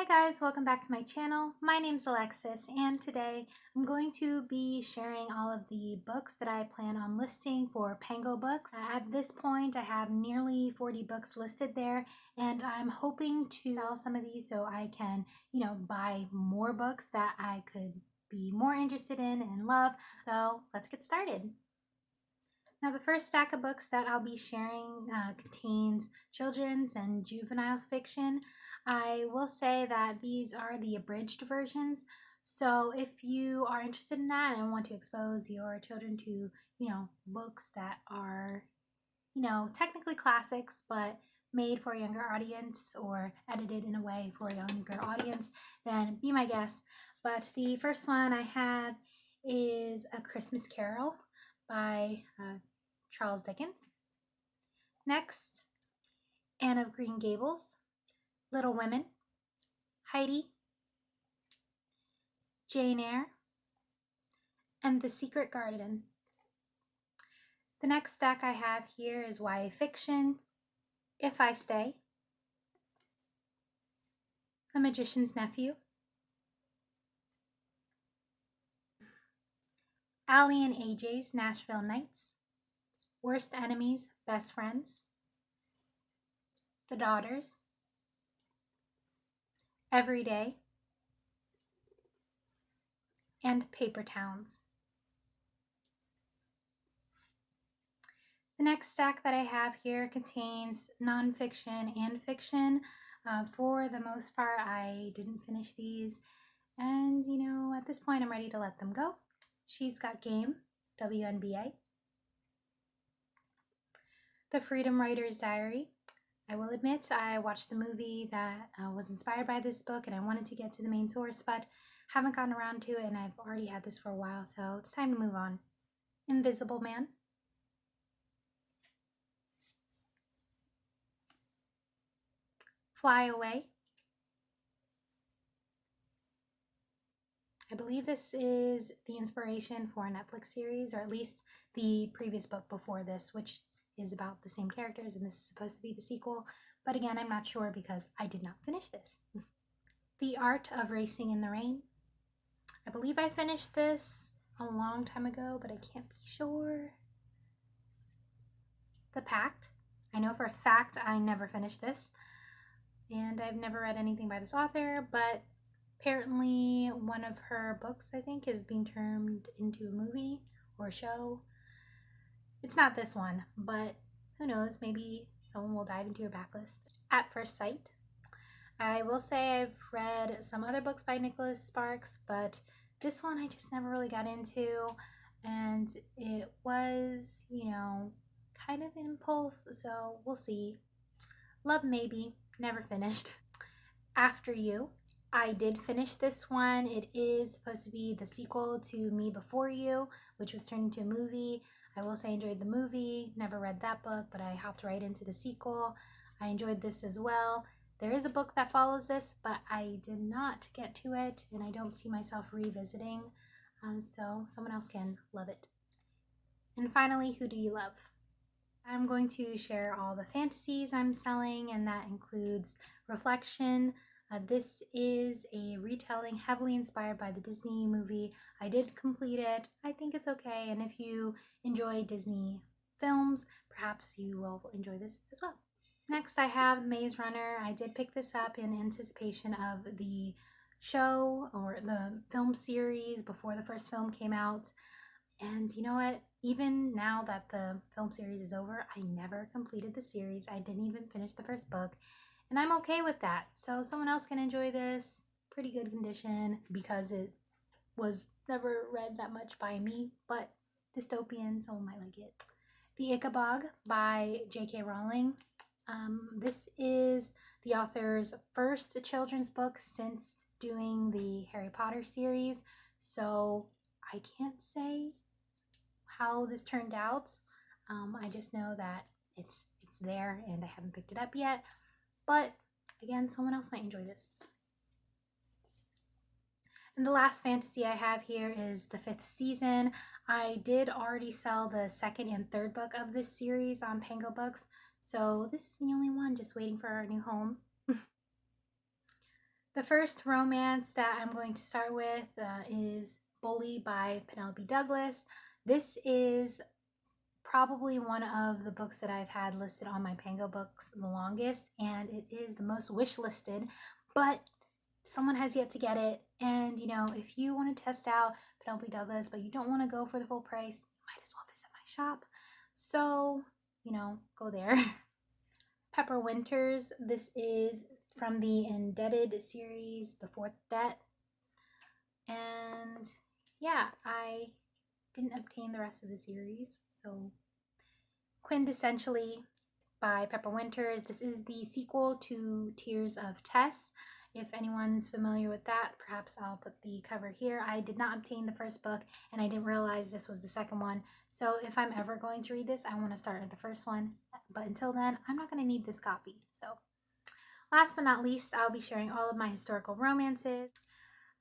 Hi guys, welcome back to my channel. My name's Alexis and today I'm going to be sharing all of the books that I plan on listing for Pangobooks. At this point I have nearly 40 books listed there and I'm hoping to sell some of these so I can, buy more books that I could be more interested in and love. So let's get started. Now the first stack of books that I'll be sharing contains children's and juvenile fiction. I will say that these are the abridged versions, so if you are interested in that and want to expose your children to, books that are, technically classics, but made for a younger audience or edited in a way for a younger audience, then be my guest. But the first one I have is A Christmas Carol by Charles Dickens. Next, Anne of Green Gables, Little Women, Heidi, Jane Eyre, and The Secret Garden. The next stack I have here is YA fiction, If I Stay, The Magician's Nephew, Allie and AJ's Nashville Nights, Worst Enemies, Best Friends, The Daughters, Every Day, and Paper Towns. The next stack that I have here contains nonfiction and fiction. For the most part, I didn't finish these, and at this point, I'm ready to let them go. She's Got Game, WNBA. The Freedom Writer's Diary. I will admit I watched the movie that was inspired by this book and I wanted to get to the main source, but haven't gotten around to it and I've already had this for a while, so it's time to move on. Invisible Man. Fly Away. I believe this is the inspiration for a Netflix series, or at least the previous book before this, which is about the same characters, and this is supposed to be the sequel. But again, I'm not sure because I did not finish this. The Art of Racing in the Rain. I believe I finished this a long time ago, but I can't be sure. The Pact. I know for a fact I never finished this, and I've never read anything by this author, but apparently one of her books, I think, is being turned into a movie or a show. It's not this one, but who knows, maybe someone will dive into your backlist. At First Sight. I will say I've read some other books by Nicholas Sparks, but this one I just never really got into, and it was, kind of an impulse, so we'll see. Love Maybe, never finished. After You. I did finish this one. It is supposed to be the sequel to Me Before You, which was turned into a movie. I will say I enjoyed the movie, never read that book, but I hopped right into the sequel. I enjoyed this as well. There is a book that follows this, but I did not get to it, and I don't see myself revisiting, so someone else can love it. And finally, Who Do You Love? I'm going to share all the fantasies I'm selling, and that includes Reflection. This is a retelling heavily inspired by the Disney movie. I did complete it. I think it's okay, and if you enjoy Disney films, perhaps you will enjoy this as well. Next, I have Maze Runner. I did pick this up in anticipation of the show or the film series before the first film came out. And you know what? Even now that the film series is over, I never completed the series. I didn't even finish the first book. And I'm okay with that. So someone else can enjoy this. Pretty good condition because it was never read that much by me, but dystopian, someone might like it. The Ichabod by J.K. Rowling. This is the author's first children's book since doing the Harry Potter series, so I can't say how this turned out. I just know that it's there and I haven't picked it up yet, but again, someone else might enjoy this. And the last fantasy I have here is The Fifth Season. I did already sell the second and third book of this series on Pangobooks, so this is the only one just waiting for our new home. The first romance that I'm going to start with is Bully by Penelope Douglas. This is probably one of the books that I've had listed on my Pangobooks the longest, and it is the most wish listed, but someone has yet to get it. And you know, if you want to test out Penelope Douglas but you don't want to go for the full price, you might as well visit my shop. So, you know, go there. Pepper Winters. This is from the Indebted series, The Fourth Debt. And yeah, I didn't obtain the rest of the series. So, Quintessentially by Pepper Winters. This is the sequel to Tears of Tess. If anyone's familiar with that, perhaps I'll put the cover here. I did not obtain the first book, and I didn't realize this was the second one. So if I'm ever going to read this, I want to start at the first one. But until then, I'm not going to need this copy. So last but not least, I'll be sharing all of my historical romances.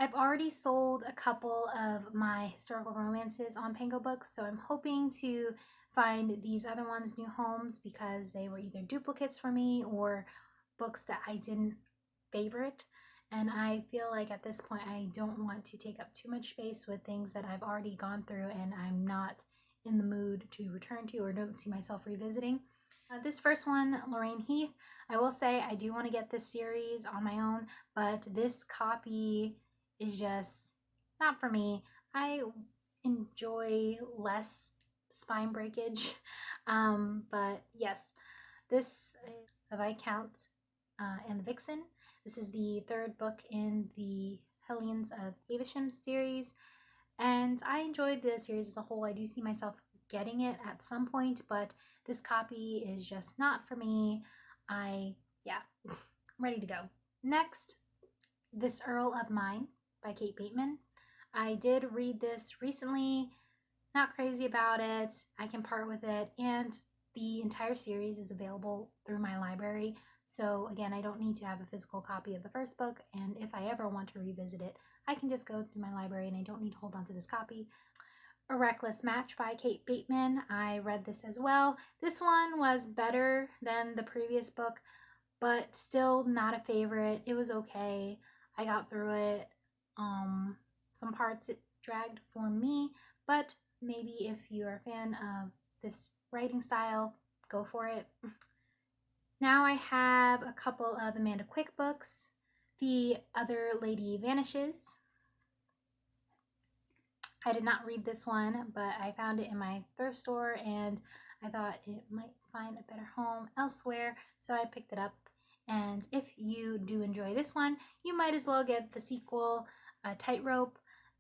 I've already sold a couple of my historical romances on Pangobooks, so I'm hoping to find these other ones new homes because they were either duplicates for me or books that I didn't favorite. And I feel like at this point I don't want to take up too much space with things that I've already gone through and I'm not in the mood to return to or don't see myself revisiting. This first one, Lorraine Heath, I will say I do want to get this series on my own, but this copy is just not for me. I enjoy less spine breakage. But yes, this is The Viscount and the Vixen. This is the third book in the Hellions of Evesham series, and I enjoyed the series as a whole. I do see myself getting it at some point, but this copy is just not for me. I'm ready to go. Next, This Earl of Mine by Kate Bateman. I did read this recently, not crazy about it. I can part with it, and the entire series is available through my library. So again, I don't need to have a physical copy of the first book, and if I ever want to revisit it, I can just go through my library and I don't need to hold on to this copy. A Reckless Match by Kate Bateman. I read this as well. This one was better than the previous book, but still not a favorite. It was okay. I got through it. Some parts it dragged for me, but maybe if you're a fan of this writing style, go for it. Now I have a couple of Amanda Quick books. The Other Lady Vanishes. I did not read this one, but I found it in my thrift store and I thought it might find a better home elsewhere, so I picked it up. And if you do enjoy this one, you might as well get the sequel, Tightrope.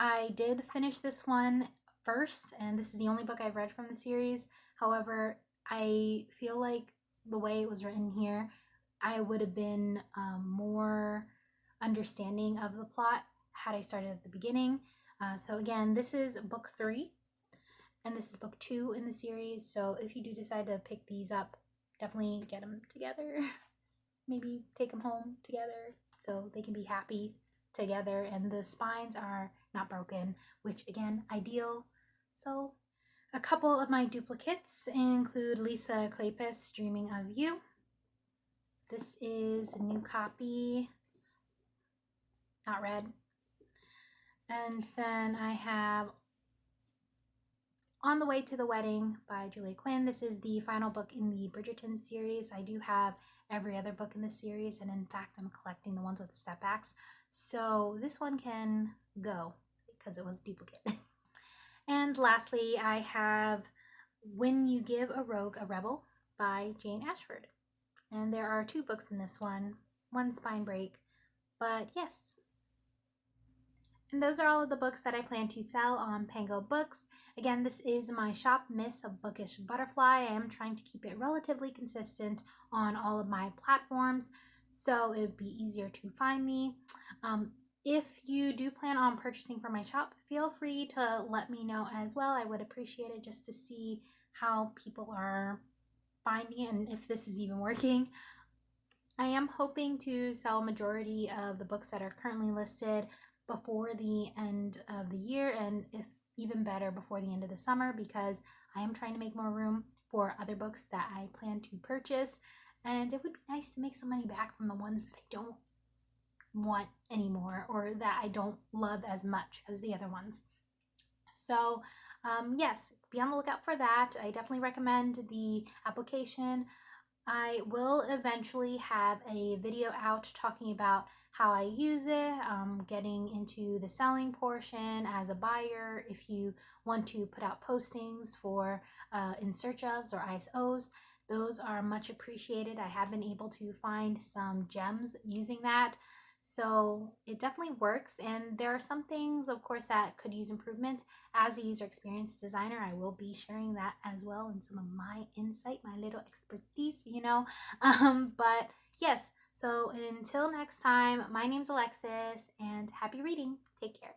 I did finish this one first, and this is the only book I've read from the series. However, I feel like the way it was written here, I would have been more understanding of the plot had I started at the beginning. So again, this is book 3, and this is book 2 in the series. So if you do decide to pick these up, definitely get them together. Maybe take them home together so they can be happy together and the spines are not broken, which again, ideal. So a couple of my duplicates include Lisa Kleypas, Dreaming of You. This is a new copy, not read. And then I have On the Way to the Wedding by Julia Quinn. This is the final book in the Bridgerton series. I do have every other book in this series, and in fact, I'm collecting the ones with the step backs. So this one can go because it was duplicate. And lastly, I have When You Give a Rogue a Rebel by Jane Ashford. And there are 2 books in this one spine break, but yes. And those are all of the books that I plan to sell on Pangobooks. Again, this is my shop Miss a Bookish Butterfly. I am trying to keep it relatively consistent on all of my platforms, so it would be easier to find me. If you do plan on purchasing from my shop, feel free to let me know as well. I would appreciate it just to see how people are finding it and if this is even working. I am hoping to sell a majority of the books that are currently listed before the end of the year, and if even better, before the end of the summer, because I am trying to make more room for other books that I plan to purchase, and it would be nice to make some money back from the ones that I don't want anymore, or that I don't love as much as the other ones. So yes, be on the lookout for that. I definitely recommend the application. I will eventually have a video out talking about how I use it, getting into the selling portion as a buyer. If you want to put out postings for in search ofs or ISOs, those are much appreciated. I have been able to find some gems using that. So it definitely works, and there are some things, of course, that could use improvement. As a user experience designer, I will be sharing that as well, and some of my insight, my little expertise, but yes, so until next time, my name's Alexis, and happy reading. Take care.